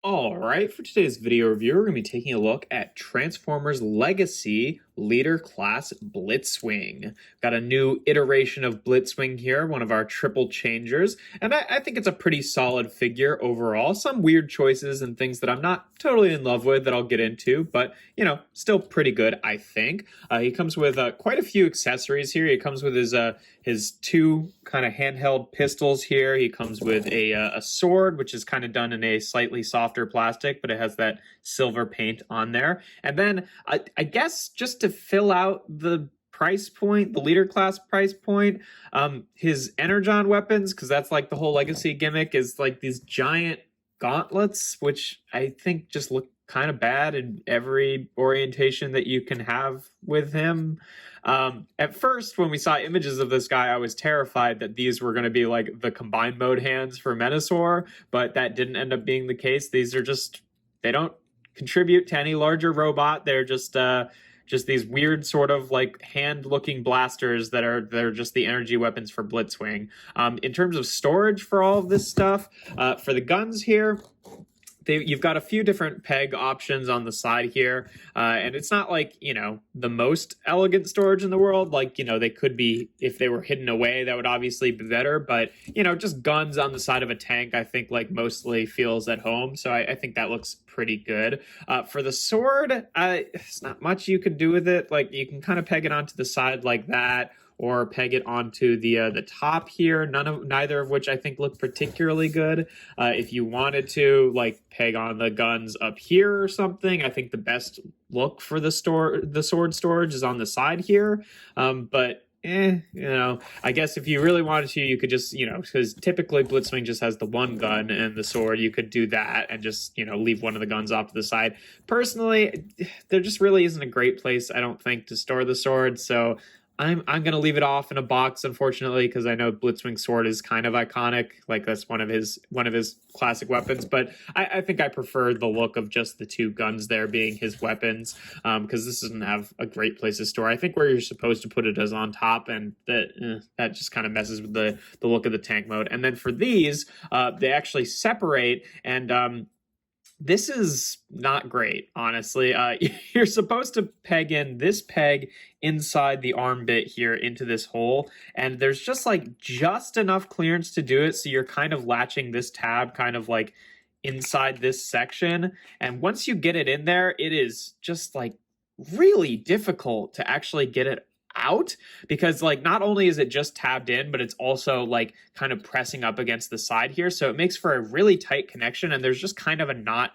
All right, for today's video review, we're going to be taking a look at Transformers Legacy Leader Class Blitzwing. Got a new iteration of Blitzwing here, one of our triple changers, and I think it's a pretty solid figure overall. Some weird choices and things that I'm not totally in love with that I'll get into, but, you know, still pretty good, I think. He comes with quite a few accessories here. He comes with his two kind of handheld pistols here. He comes with a sword, which is kind of done in a slightly softer plastic, but it has that silver paint on there. And then I guess just to fill out the price point, the leader class price point, his energon weapons, because that's like the whole legacy gimmick, is like these giant gauntlets, which I think just look kind of bad in every orientation that you can have with him. At first, when we saw images of this guy, I was terrified that these were going to be like the combined mode hands for Menasor, but that didn't end up being the case. These are just, they don't contribute to any larger robot. They're just these weird sort of like hand-looking blasters they're just the energy weapons for Blitzwing. In terms of storage for all of this stuff, for the guns here, you've got a few different peg options on the side here, and it's not like, you know, the most elegant storage in the world. Like, you know, they could be, if they were hidden away, that would obviously be better, but, you know, just guns on the side of a tank, I think, like, mostly feels at home, so I think that looks pretty good. For the sword, it's not much you could do with it. Like, you can kind of peg it onto the side like that, or peg it onto the top here. Neither of which I think look particularly good. If you wanted to, like, peg on the guns up here or something, I think the best look for the sword storage is on the side here. But you know, I guess if you really wanted to, you could just, you know, because typically Blitzwing just has the one gun and the sword, you could do that and just, you know, leave one of the guns off to the side. Personally, there just really isn't a great place, I don't think, to store the sword, so I'm gonna leave it off in a box, unfortunately, because I know Blitzwing sword is kind of iconic. Like, that's one of his classic weapons. But I think I prefer the look of just the two guns there being his weapons, because this doesn't have a great place to store. I think where you're supposed to put it is on top, and that just kind of messes with the look of the tank mode. And then for these, they actually separate, and this is not great, honestly. You're supposed to peg in this peg inside the arm bit here into this hole, and there's just enough clearance to do it, so you're kind of latching this tab kind of like inside this section, and once you get it in there, it is just like really difficult to actually get it out, because like not only is it just tabbed in, but it's also like kind of pressing up against the side here, so it makes for a really tight connection, and there's just kind of a not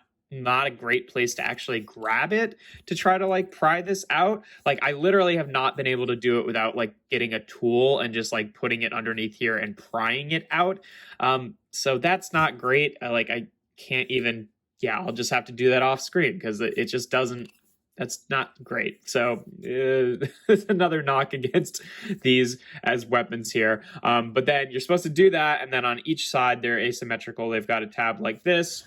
a great place to actually grab it to try to like pry this out. Like, I literally have not been able to do it without like getting a tool and just like putting it underneath here and prying it out. So that's not great. I can't even, I'll just have to do that off screen, because it just doesn't, that's not great. So there's another knock against these as weapons here. But then you're supposed to do that, and then on each side they're asymmetrical. They've got a tab like this,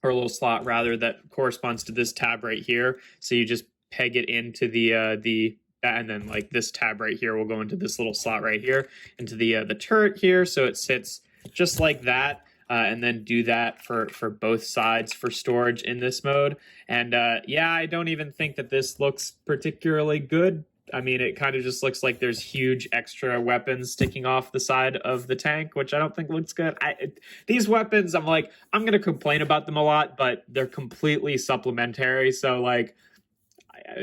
or a little slot rather, that corresponds to this tab right here. So you just peg it into the and then like this tab right here will go into this little slot right here, into the turret here. So it sits just like that. And then do that for both sides for storage in this mode. And I don't even think that this looks particularly good. I mean, it kind of just looks like there's huge extra weapons sticking off the side of the tank, which I don't think looks good. These weapons, I'm going to complain about them a lot, but they're completely supplementary. So, like,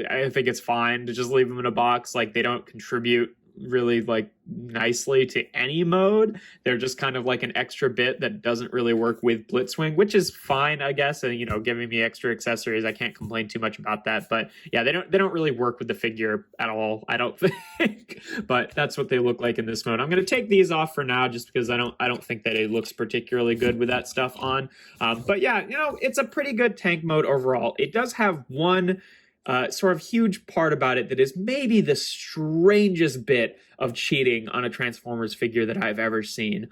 I think it's fine to just leave them in a box. Like, they don't contribute really like nicely to any mode. They're just kind of like an extra bit that doesn't really work with Blitzwing, which is fine, I guess. And, you know, giving me extra accessories, I can't complain too much about that. But yeah, they don't really work with the figure at all, I don't think. But that's what they look like in this mode. I'm going to take these off for now, just because I don't think that it looks particularly good with that stuff on. But yeah, you know, it's a pretty good tank mode overall. It does have one sort of huge part about it that is maybe the strangest bit of cheating on a Transformers figure that I've ever seen.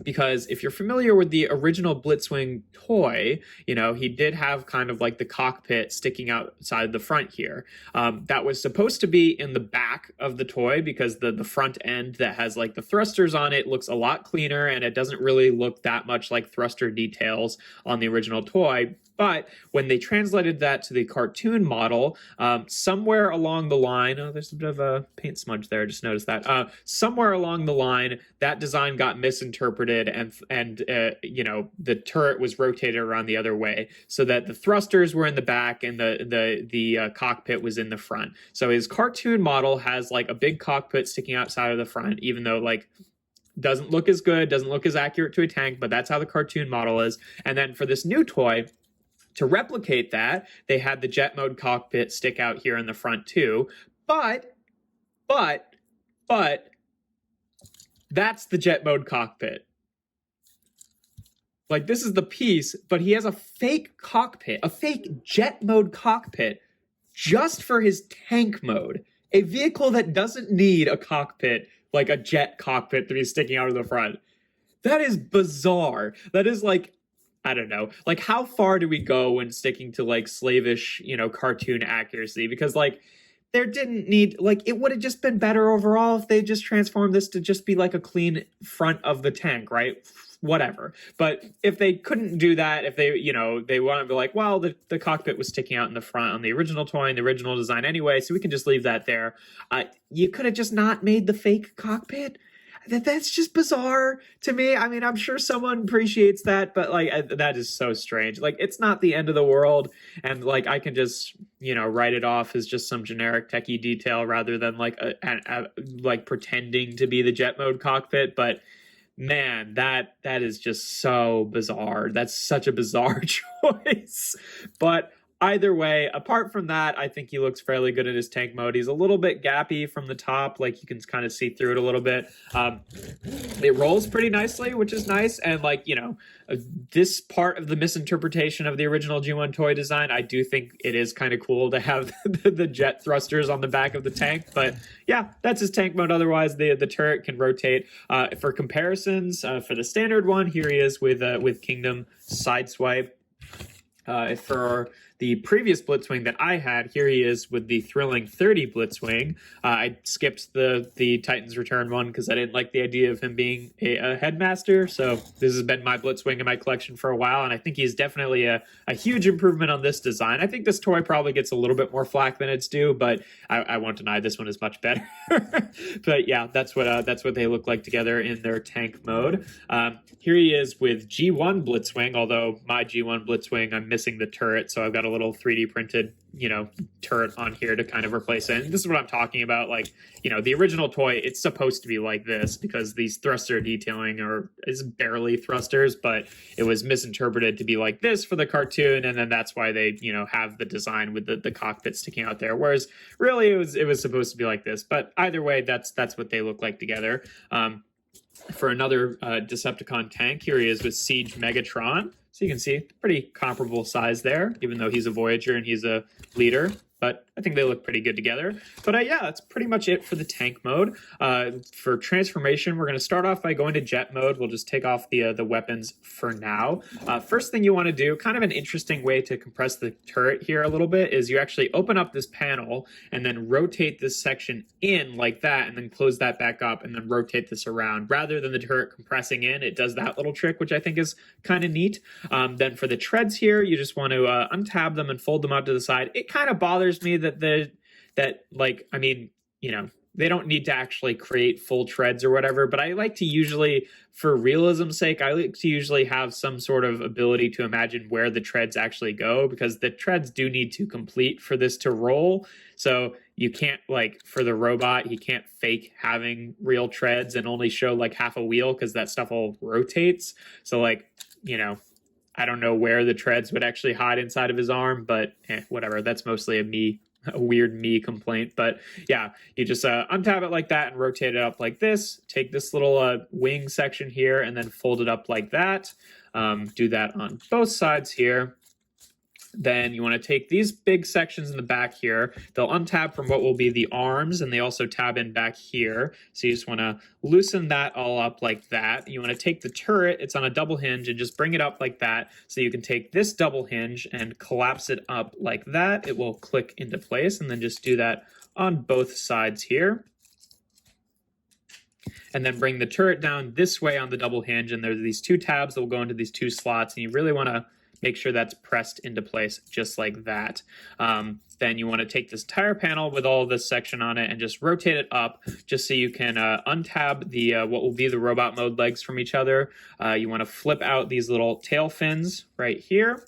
because if you're familiar with the original Blitzwing toy, you know, he did have kind of like the cockpit sticking outside the front here. That was supposed to be in the back of the toy because the front end that has like the thrusters on it looks a lot cleaner, and it doesn't really look that much like thruster details on the original toy. But when they translated that to the cartoon model, somewhere along the line, oh, there's a bit of a paint smudge there. I just noticed that. Somewhere along the line, that design got misinterpreted, and you know, the turret was rotated around the other way, so that the thrusters were in the back and the cockpit was in the front. So his cartoon model has like a big cockpit sticking outside of the front, even though like doesn't look as good, doesn't look as accurate to a tank, but that's how the cartoon model is. And then for this new toy, to replicate that, they had the jet mode cockpit stick out here in the front too. But that's the jet mode cockpit. Like, this is the piece, but he has a fake cockpit, a fake jet mode cockpit just for his tank mode. A vehicle that doesn't need a cockpit, like a jet cockpit to be sticking out of the front. That is bizarre. That is like, I don't know, like how far do we go when sticking to like slavish, you know, cartoon accuracy? Because like there didn't need, like, it would have just been better overall if they just transformed this to just be like a clean front of the tank, right? Whatever. But if they couldn't do that, if they, you know, they want to be like, well, the cockpit was sticking out in the front on the original toy and the original design anyway, so we can just leave that there. You could have just not made the fake cockpit. That's just bizarre to me. I mean, I'm sure someone appreciates that, but like that is so strange. Like, it's not the end of the world, and like I can just, you know, write it off as just some generic techie detail rather than like like pretending to be the jet mode cockpit. But man, that is just so bizarre. That's such a bizarre choice. But either way, apart from that, I think he looks fairly good in his tank mode. He's a little bit gappy from the top, like you can kind of see through it a little bit. It rolls pretty nicely, which is nice. And like, you know, this part of the misinterpretation of the original G1 toy design, I do think it is kind of cool to have the jet thrusters on the back of the tank. But yeah, that's his tank mode. Otherwise, the turret can rotate. For comparisons, for the standard one, here he is with Kingdom Sideswipe. For the previous Blitzwing that I had, here he is with the Thrilling 30 Blitzwing. I skipped the Titan's Return one because I didn't like the idea of him being a headmaster. So this has been my Blitzwing in my collection for a while, and I think he's definitely a huge improvement on this design. I think this toy probably gets a little bit more flack than it's due, but I won't deny this one is much better. But yeah, that's what they look like together in their tank mode. Here he is with G1 Blitzwing, although my G1 Blitzwing, I'm missing the turret, so I've got a little 3D printed, you know, turret on here to kind of replace it. And this is what I'm talking about. Like, you know, the original toy, it's supposed to be like this because these thruster detailing is barely thrusters, but it was misinterpreted to be like this for the cartoon, and then that's why they, you know, have the design with the cockpit sticking out there. Whereas really it was supposed to be like this. But either way, that's what they look like together. For another Decepticon tank, here he is with Siege Megatron. So you can see pretty comparable size there, even though he's a Voyager and he's a leader. But I think they look pretty good together. But yeah, that's pretty much it for the tank mode. For transformation, we're going to start off by going to jet mode. We'll just take off the weapons for now. First thing you want to do, kind of an interesting way to compress the turret here a little bit, is you actually open up this panel and then rotate this section in like that, and then close that back up and then rotate this around. Rather than the turret compressing in, it does that little trick, which I think is kind of neat. Then for the treads here, you just want to untab them and fold them out to the side. It kind of bothers me that like, I mean, you know, they don't need to actually create full treads or whatever, but I like to usually, for realism's sake, I like to usually have some sort of ability to imagine where the treads actually go, because the treads do need to complete for this to roll. So you can't, like, for the robot, he can't fake having real treads and only show like half a wheel because that stuff all rotates. So like, you know, I don't know where the treads would actually hide inside of his arm, but whatever. That's mostly a weird me complaint. But yeah, you just untap it like that and rotate it up like this. Take this little wing section here and then fold it up like that. Do that on both sides here. Then you want to take these big sections in the back here. They'll untab from what will be the arms, and they also tab in back here. So you just want to loosen that all up like that. You want to take the turret, it's on a double hinge, and just bring it up like that. So you can take this double hinge and collapse it up like that. It will click into place, and then just do that on both sides here. And then bring the turret down this way on the double hinge, and there's these two tabs that will go into these two slots, and you really want to make sure that's pressed into place just like that. Then you want to take this entire panel with all of this section on it and just rotate it up just so you can untab the what will be the robot mode legs from each other. You want to flip out these little tail fins right here.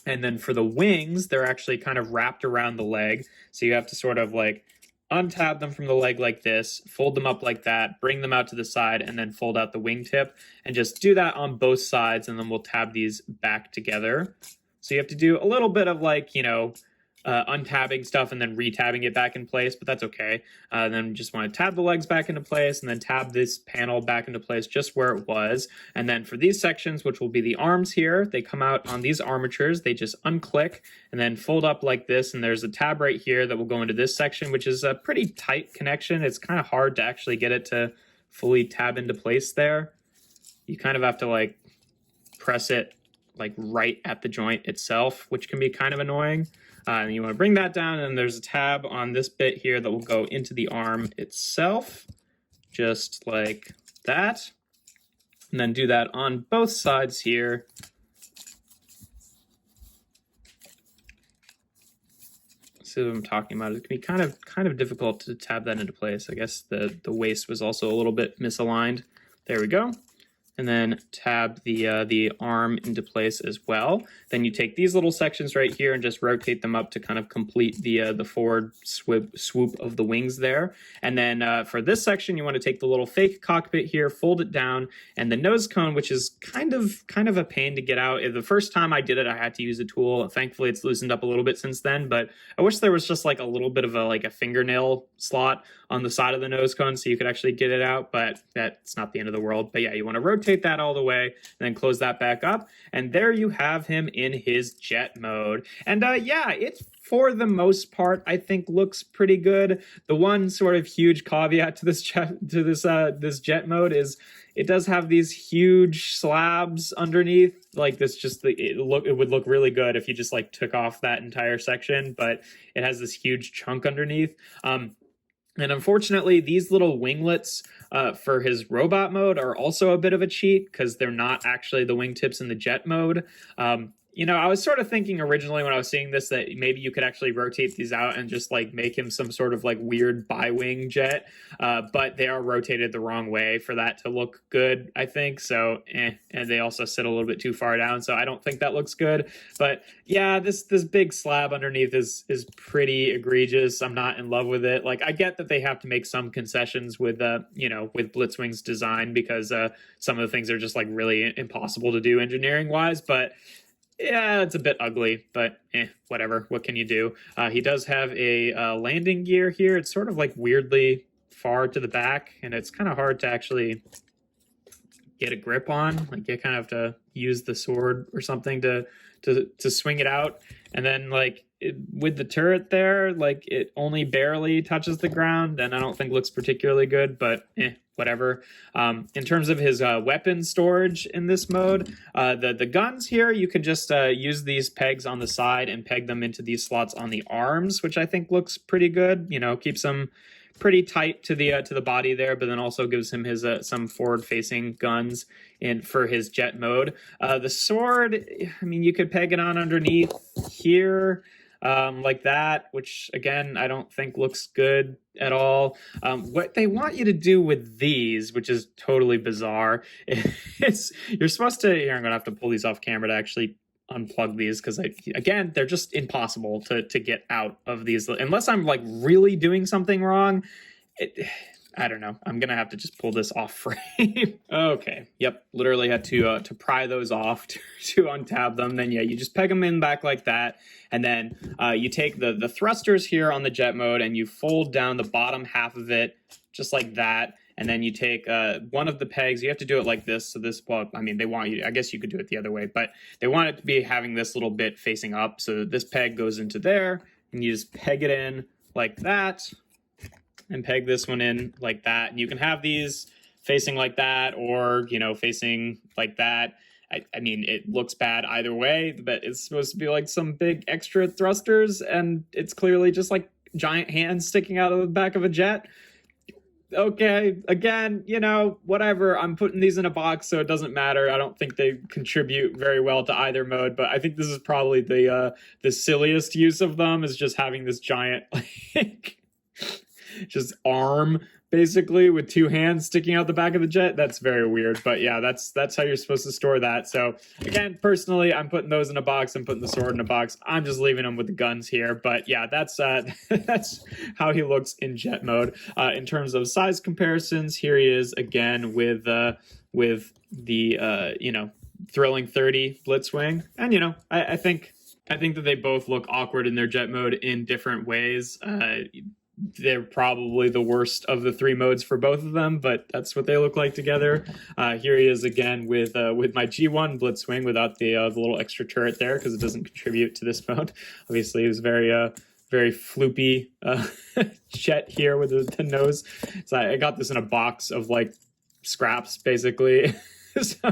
And then for the wings, they're actually kind of wrapped around the leg. So you have to sort of like untab them from the leg like this, fold them up like that, bring them out to the side, and then fold out the wingtip. And just do that on both sides, and then we'll tab these back together. So you have to do a little bit of like, you know, untabbing stuff and then retabbing it back in place, but that's okay. Then just want to tab the legs back into place and then tab this panel back into place just where it was. And then for these sections, which will be the arms here, they come out on these armatures. They just unclick and then fold up like this. And there's a tab right here that will go into this section, which is a pretty tight connection. It's kind of hard to actually get it to fully tab into place there. You kind of have to like press it like right at the joint itself, which can be kind of annoying. And you want to bring that down, and there's a tab on this bit here that will go into the arm itself, just like that. And then do that on both sides here. See what I'm talking about. It can be kind of difficult to tab that into place. I guess the waist was also a little bit misaligned. There we go. And then tab the arm into place as well. Then you take these little sections right here and just rotate them up to kind of complete the forward swoop of the wings there. And then for this section, you want to take the little fake cockpit here, fold it down, and the nose cone, which is kind of a pain to get out. The first time I did it, I had to use a tool. Thankfully, it's loosened up a little bit since then, but I wish there was just like a little bit of a fingernail slot on the side of the nose cone so you could actually get it out, but that's not the end of the world. But yeah, you want to rotate that all the way and then close that back up. And there you have him in his jet mode. And yeah, it's for the most part, I think looks pretty good. The one sort of huge caveat to this jet mode is it does have these huge slabs underneath. Like this, just it would look really good if you just like took off that entire section, but it has this huge chunk underneath. And unfortunately, these little winglets for his robot mode are also a bit of a cheat because they're not actually the wingtips in the jet mode. You know, I was sort of thinking originally when I was seeing this that maybe you could actually rotate these out and just like make him some sort of like weird bi-wing jet, but they are rotated the wrong way for that to look good, I think. So, and they also sit a little bit too far down, so I don't think that looks good. But yeah, this big slab underneath is pretty egregious. I'm not in love with it. Like, I get that they have to make some concessions with you know, with Blitzwing's design because some of the things are just like really impossible to do engineering wise, but yeah, it's a bit ugly, but whatever. What can you do? He does have a landing gear here. It's sort of like weirdly far to the back, and it's kind of hard to actually get a grip on. Like you kind of have to use the sword or something to swing it out. And then like with the turret there, like it only barely touches the ground, and I don't think looks particularly good, but whatever. In terms of his weapon storage in this mode, the guns here, you can just use these pegs on the side and peg them into these slots on the arms, which I think looks pretty good. You know, keeps them pretty tight to the body there, but then also gives him his some forward-facing guns in for his jet mode. The sword, I mean, you could peg it on underneath here. Like that, which again, I don't think looks good at all. What they want you to do with these, which is totally bizarre, is you're supposed to, here, I'm gonna have to pull these off camera to actually unplug these because again, they're just impossible to get out of these unless I'm like really doing something wrong. I don't know. I'm gonna have to just pull this off frame. Okay. Yep. Literally had to pry those off to untab them. Then yeah, you just peg them in back like that, and then you take the thrusters here on the jet mode and you fold down the bottom half of it just like that. and then you take one of the pegs. You have to do it like this. So this, well, I mean, they want you, I guess you could do it the other way, but they want it to be having this little bit facing up. So this peg goes into there, and you just peg it in like that, and peg this one in like that. And you can have these facing like that, or, you know, facing like that. I mean, it looks bad either way, but it's supposed to be like some big extra thrusters, and it's clearly just like giant hands sticking out of the back of a jet. Okay, again, you know, whatever. I'm putting these in a box, so it doesn't matter. I don't think they contribute very well to either mode, but I think this is probably the silliest use of them, is just having this giant, like, just arm, basically, with two hands sticking out the back of the jet. That's very weird, but yeah, that's how you're supposed to store that. So again, personally, I'm putting those in a box. I'm putting the sword in a box. I'm just leaving them with the guns here, but yeah, that's that's how he looks in jet mode. In terms of size comparisons, here he is again with the you know, Thrilling 30 Blitzwing, and you know, I think that they both look awkward in their jet mode in different ways. They're probably the worst of the three modes for both of them, but that's what they look like together. Here he is again with my G1 Blitzwing without the little extra turret there, because it doesn't contribute to this mode. Obviously, it was very floopy jet here with the nose. So I got this in a box of like scraps, basically. So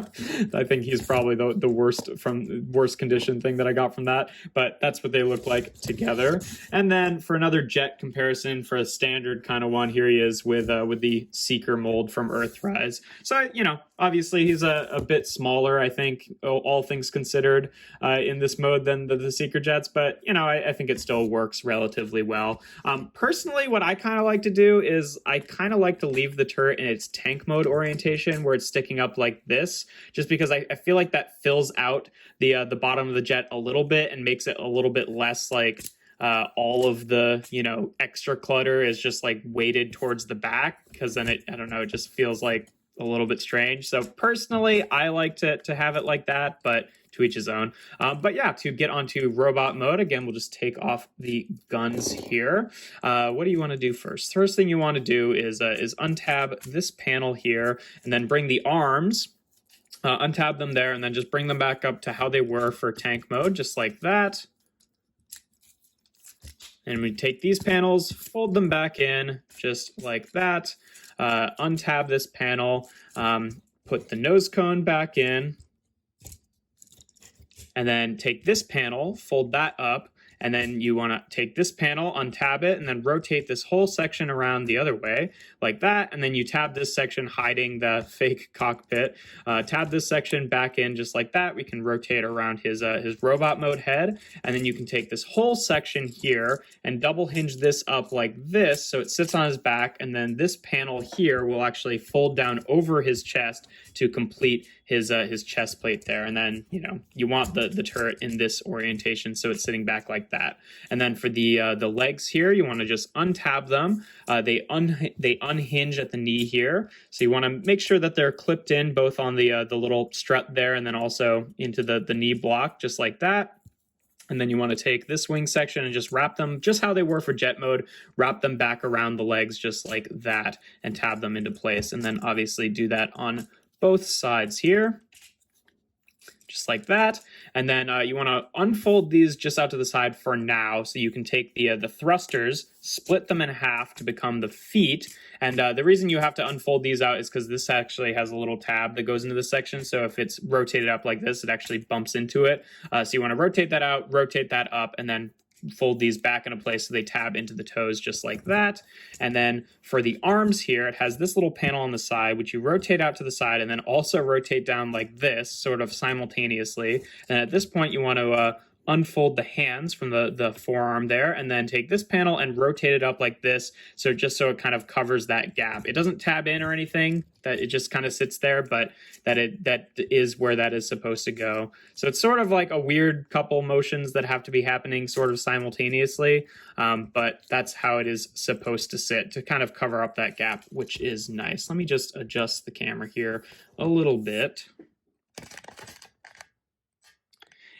I think he's probably the worst condition thing that I got from that, but that's what they look like together. And then for another jet comparison, for a standard kind of one, here he is with the Seeker mold from Earthrise. So, you know, obviously he's a bit smaller, I think, all things considered, in this mode than the Seeker jets, but, you know, I think it still works relatively well. Personally, what I kind of like to do is I kind of like to leave the turret in its tank mode orientation, where it's sticking up like this, just because I feel like that fills out the bottom of the jet a little bit and makes it a little bit less like all of the, you know, extra clutter is just like weighted towards the back, because then I don't know, it just feels like a little bit strange. So personally, I like to have it like that, but to each his own. But yeah, to get onto robot mode, again, we'll just take off the guns here. What do you want to do first? First thing you want to do is untab this panel here, and then bring the arms, untab them there, and then just bring them back up to how they were for tank mode, just like that. And we take these panels, fold them back in, just like that. Untab this panel, put the nose cone back in, and then take this panel, fold that up, and then you want to take this panel, untab it, and then rotate this whole section around the other way, like that, and then you tab this section hiding the fake cockpit. Tab this section back in just like that. We can rotate around his robot mode head, and then you can take this whole section here and double hinge this up like this, so it sits on his back, and then this panel here will actually fold down over his chest to complete his chest plate there. And then, you know, you want the turret in this orientation, so it's sitting back like that. And then for the legs here, you want to just untab them. They unhinge at the knee here, so you want to make sure that they're clipped in both on the little strut there, and then also into the knee block, just like that. And then you want to take this wing section and just wrap them just how they were for jet mode, wrap them back around the legs just like that, and tab them into place. And then obviously do that on both sides here, just like that. And then you want to unfold these just out to the side for now, so you can take the thrusters, split them in half to become the feet. And the reason you have to unfold these out is because this actually has a little tab that goes into this section, so if it's rotated up like this, it actually bumps into it. So you want to rotate that out, rotate that up, and then fold these back into place so they tab into the toes just like that. And then for the arms here, it has this little panel on the side, which you rotate out to the side and then also rotate down like this, sort of simultaneously. And at this point, you want to unfold the hands from the forearm there, and then take this panel and rotate it up like this, so just so it kind of covers that gap. It doesn't tab in or anything, that it just kind of sits there, but that is where that is supposed to go. So it's sort of like a weird couple motions that have to be happening sort of simultaneously, but that's how it is supposed to sit, to kind of cover up that gap, which is nice. Let me just adjust the camera here a little bit.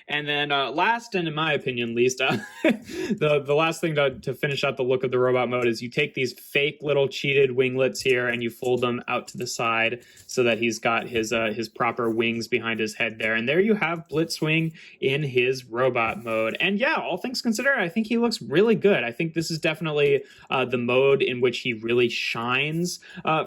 And then last, and in my opinion least, the last thing to finish out the look of the robot mode is you take these fake little cheated winglets here and you fold them out to the side so that he's got his proper wings behind his head there. And there you have Blitzwing in his robot mode. And yeah, all things considered, I think he looks really good. I think this is definitely the mode in which he really shines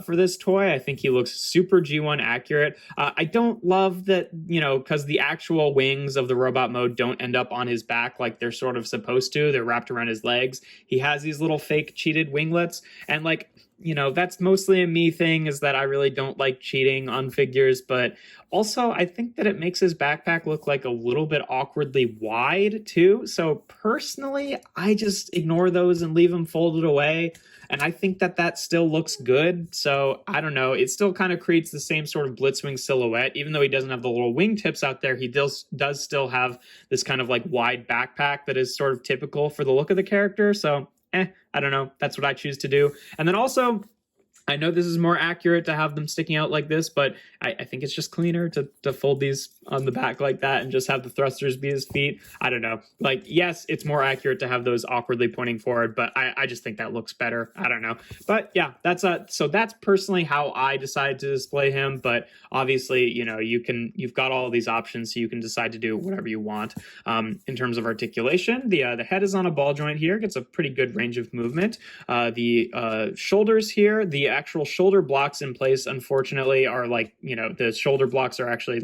for this toy. I think he looks super G1 accurate. I don't love that, because the actual wings of the robot mode don't end up on his back like they're sort of supposed to. They're wrapped around his legs. He has these little fake cheated winglets, and that's mostly a me thing, is that I really don't like cheating on figures, but also I think that it makes his backpack look like a little bit awkwardly wide too. So personally, I just ignore those and leave them folded away. And I think that still looks good. So I don't know. It still kind of creates the same sort of Blitzwing silhouette. Even though he doesn't have the little wingtips out there, he does still have this kind of like wide backpack that is sort of typical for the look of the character. So I don't know. That's what I choose to do. And then also, I know this is more accurate to have them sticking out like this, but I think it's just cleaner to fold these on the back like that and just have the thrusters be his feet. I don't know. Yes, it's more accurate to have those awkwardly pointing forward, but I just think that looks better. I don't know. But yeah, so that's personally how I decide to display him. But obviously, you've got all of these options, so you can decide to do whatever you want. In terms of articulation, the head is on a ball joint here, gets a pretty good range of movement. The shoulders here, the actual shoulder blocks in place, unfortunately, are the shoulder blocks are actually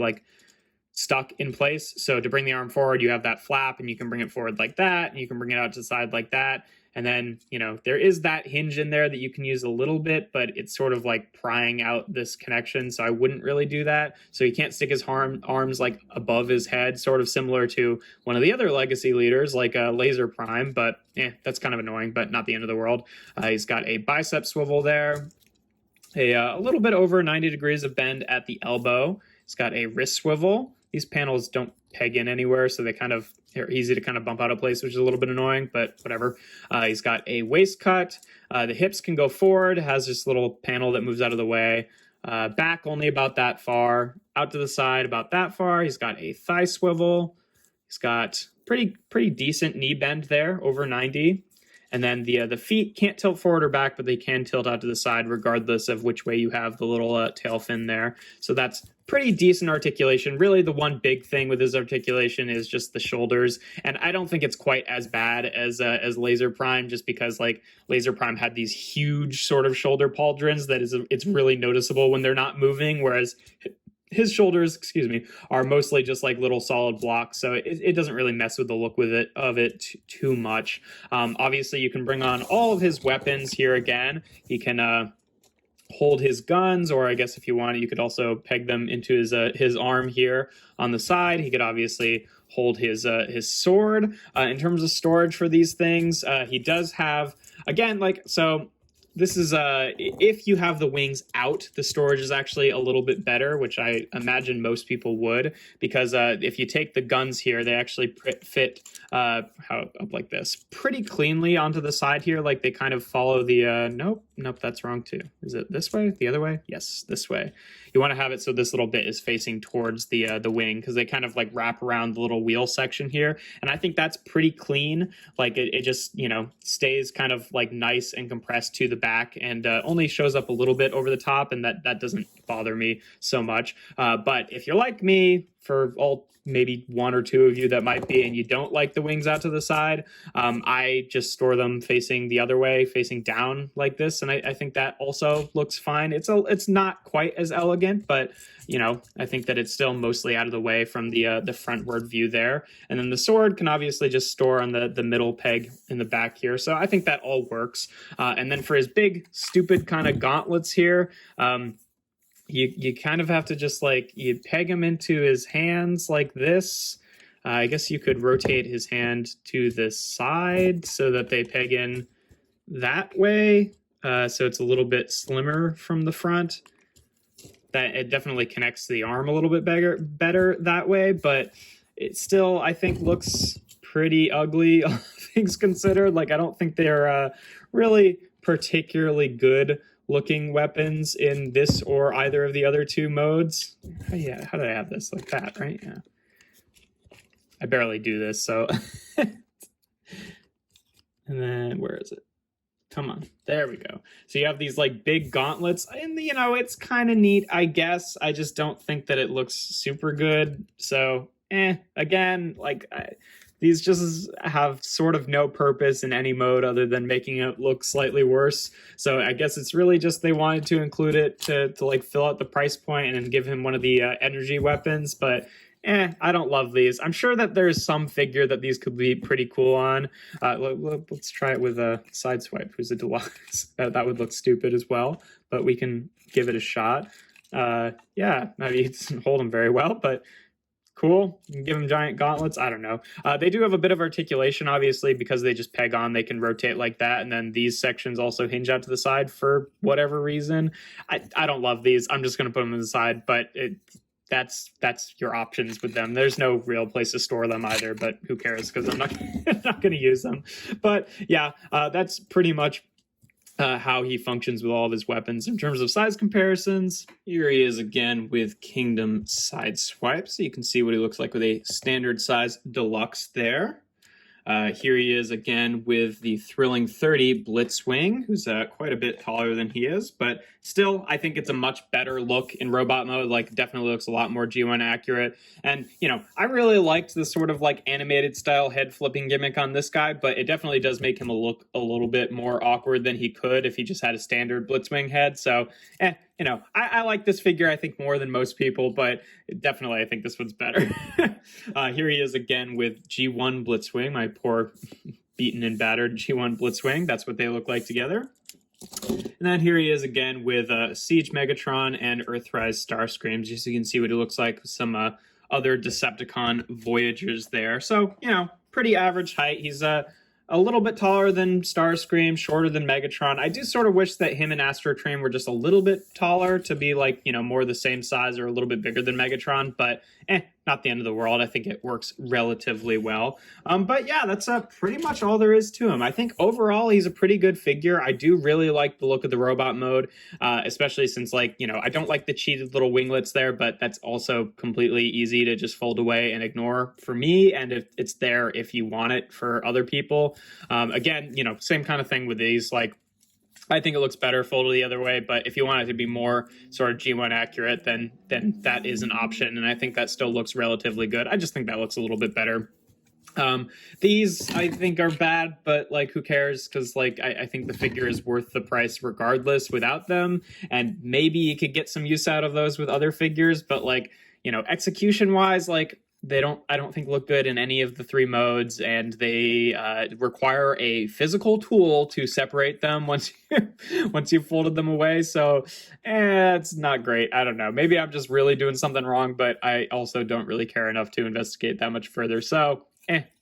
stuck in place. So to bring the arm forward, you have that flap, and you can bring it forward like that, and you can bring it out to the side like that. And then, there is that hinge in there that you can use a little bit, but it's sort of like prying out this connection. So I wouldn't really do that. So he can't stick his arms above his head, sort of similar to one of the other legacy leaders like Laser Prime. But that's kind of annoying, but not the end of the world. He's got a bicep swivel there, a little bit over 90 degrees of bend at the elbow. It's got a wrist swivel. These panels don't peg in anywhere, so they're easy to kind of bump out of place, which is a little bit annoying, but whatever. He's got a waist cut. The hips can go forward, has this little panel that moves out of the way. Back only about that far. Out to the side about that far. He's got a thigh swivel. He's got pretty decent knee bend there, over 90. And then the feet can't tilt forward or back, but they can tilt out to the side regardless of which way you have the little tail fin there. So that's pretty decent articulation. Really, the one big thing with his articulation is just the shoulders. And I don't think it's quite as bad as Laser Prime, just because Laser Prime had these huge sort of shoulder pauldrons that it's really noticeable when they're not moving, whereas his shoulders, are mostly just like little solid blocks, so it doesn't really mess with the look of it too much. Obviously, you can bring on all of his weapons here again. He can hold his guns, or I guess if you want, you could also peg them into his arm here on the side. He could obviously hold his sword. In terms of storage for these things, he does have, again, this is, if you have the wings out, the storage is actually a little bit better, which I imagine most people would, because if you take the guns here, they actually fit up like this pretty cleanly onto the side here. Like they kind of follow the, nope, that's wrong too. Is it this way? The other way? Yes, this way. You want to have it so this little bit is facing towards the wing, because they kind of wrap around the little wheel section here. And I think that's pretty clean. It just, stays kind of nice and compressed to the back, and only shows up a little bit over the top, and that doesn't bother me so much. But if you're like me, for all maybe one or two of you that might be, and you don't like the wings out to the side, I just store them facing the other way, facing down like this, and I think that also looks fine. It's not quite as elegant, but I think that it's still mostly out of the way from the frontward view there. And then the sword can obviously just store on the middle peg in the back here, so I think that all works. And then for his big stupid kind of gauntlets here, you kind of have to just you peg him into his hands like this. I guess you could rotate his hand to the side so that they peg in that way. So it's a little bit slimmer from the front. That it definitely connects to the arm a little bit better that way, but it still, I think, looks pretty ugly, all things considered. I don't think they're really particularly good looking weapons in this or either of the other two modes. Yeah, how did I have this? Like that, right? Yeah. I barely do this, so. And then, where is it? Come on, there we go. So you have these like big gauntlets, and you know, it's kind of neat, I guess. I just don't think that it looks super good. So, again, like these just have sort of no purpose in any mode other than making it look slightly worse. So I guess it's really just they wanted to include it to like fill out the price point and give him one of the energy weapons, but I don't love these. I'm sure that there's some figure that these could be pretty cool on. Let's try it with a Sideswipe, who's a deluxe. That would look stupid as well, but we can give it a shot. Yeah, maybe he doesn't hold them very well, but cool. You can give them giant gauntlets. I don't know. They do have a bit of articulation, obviously, because they just peg on. They can rotate like that, and then these sections also hinge out to the side for whatever reason. I don't love these. I'm just going to put them on the side, but that's your options with them. There's no real place to store them either, but who cares, because I'm not not going to use them. But yeah, that's pretty much how he functions with all of his weapons. In terms of size comparisons, here he is again with Kingdom Sideswipe, so you can see what he looks like with a standard size deluxe there. Here he is again with the Thrilling 30 Blitzwing, who's quite a bit taller than he is, but still, I think it's a much better look in robot mode. Like, definitely looks a lot more G1 accurate. And, you know, I really liked the sort of like animated style head flipping gimmick on this guy, but it definitely does make him look a little bit more awkward than he could if he just had a standard Blitzwing head. So, you know, I like this figure, I think, more than most people, but definitely I think this one's better. Here he is again with G1 Blitzwing, my poor beaten and battered G1 Blitzwing. That's what they look like together. And then here he is again with Siege Megatron and Earthrise Starscream. Just so you can see what it looks like with some other Decepticon Voyagers there. So, you know, pretty average height. He's a little bit taller than Starscream, shorter than Megatron. I do sort of wish that him and Astrotrain were just a little bit taller to be like, you know, more the same size or a little bit bigger than Megatron, but not the end of the world. I think it works relatively well. But yeah, that's pretty much all there is to him. I think overall he's a pretty good figure. I do really like the look of the robot mode, especially since, like, you know, I don't like the cheated little winglets there, but that's also completely easy to just fold away and ignore for me, and it's there if you want it for other people. Again, you know, same kind of thing with these. Like, I think it looks better folded the other way, but if you want it to be more sort of G1 accurate, then that is an option, and I think that still looks relatively good. I just think that looks a little bit better. These, I think, are bad, but, like, who cares? Because, like, I think the figure is worth the price regardless without them, and maybe you could get some use out of those with other figures, but, like, you know, execution-wise, like, I don't think look good in any of the three modes, and they require a physical tool to separate them once you've folded them away. So it's not great. I don't know. Maybe I'm just really doing something wrong, but I also don't really care enough to investigate that much further. So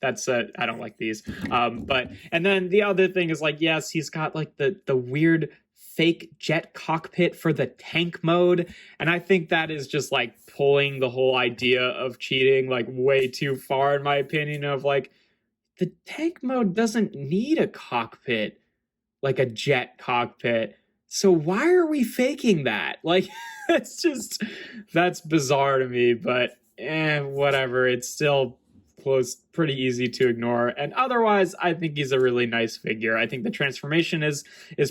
that's I don't like these. And then the other thing is, like, yes, he's got like the weird fake jet cockpit for the tank mode, and I think that is just like pulling the whole idea of cheating like way too far, in my opinion. Of like, the tank mode doesn't need a cockpit like a jet cockpit, so why are we faking that? Like, that's bizarre to me, but whatever. It's still pretty easy to ignore, and otherwise I think he's a really nice figure. I think the transformation is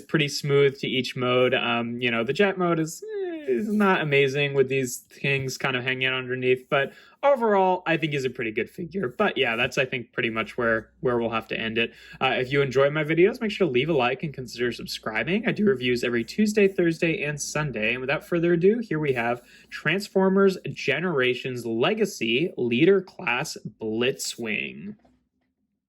pretty smooth to each mode. You know, the jet mode is not amazing with these things kind of hanging out underneath, but overall I think he's a pretty good figure. But yeah, that's, I think, pretty much where we'll have to end it. If you enjoy my videos, make sure to leave a like and consider subscribing. I do reviews every Tuesday, Thursday, and Sunday, and without further ado, here we have Transformers Generations Legacy Leader Class Blitzwing.